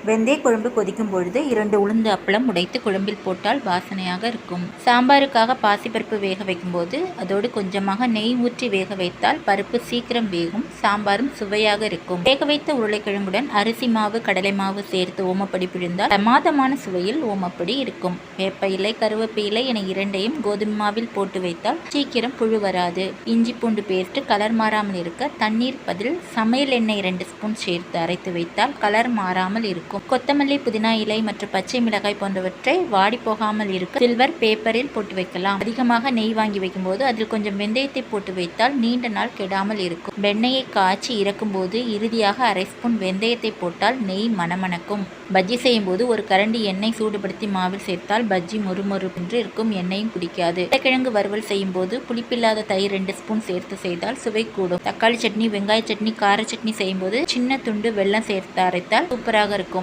வெந்தய குழம்பு கொதிக்கும் பொழுது 2 உளுந்து அப்பளம் உடைத்து குழம்பில் போட்டால் வாசனையாக இருக்கும். சாம்பாருக்காக பாசிப்பருப்பு வேக வைக்கும்போது அதோடு கொஞ்சமாக நெய் ஊற்றி வேக வைத்தால் பருப்பு சீக்கிரம் வேகும், சாம்பாரும் சுவையாக இருக்கும். வேக வைத்த உருளைக்கிழங்குடன் அரிசி மாவு கடலை மாவு சேர்த்து ஓமப்படி பிழிந்தால் பிரமாதமான சுவையில் ஓமப்படி இருக்கும். வேப்ப இலை கருவேப்ப இலை என இரண்டையும் கோதுமை மாவில் போட்டு வைத்தால் சீக்கிரம் புழு வராது. இஞ்சி பூண்டு பேஸ்ட் கலர் மாறாமல் இருக்க தண்ணீர் பதில் சமையல் எண்ணெய் 2 ஸ்பூன் சேர்த்து அரைத்து வைத்தால் கலர் மாறாமல் இருக்கும். கொத்தமல்லி புதினா இலை மற்றும் பச்சை மிளகாய் போன்றவற்றை வாடி போகாமல் இருக்க சில்வர் பேப்பரில் போட்டு வைக்கலாம். அதிகமாக நெய் வாங்கி வைக்கும்போது அதில் கொஞ்சம் வெந்தயத்தை போட்டு வைத்தால் நீண்ட நாள் கெடாமல் இருக்கும். வெண்ணெயை காய்ச்சி இறக்கும் போது இறுதியாக அரை ஸ்பூன் வெந்தயத்தை போட்டால் நெய் மணமணக்கும். பஜ்ஜி செய்யும் போது ஒரு கரண்டி எண்ணெய் சூடுபடுத்தி மாவில் சேர்த்தால் பஜ்ஜி மொறுமொறுப்பென்று இருக்கும், எண்ணெயும் குடிக்காது. உருளைக்கிழங்கு வறுவல் செய்யும் போது புளிப்பில்லாத தயிர் 2 ஸ்பூன் சேர்த்து செய்தால் சுவை கூடும். தக்காளி சட்னி வெங்காய சட்னி கார சட்னி செய்யும் போது சின்ன துண்டு வெல்லம் சேர்த்து அரைத்தால் சூப்பராக இருக்கும்.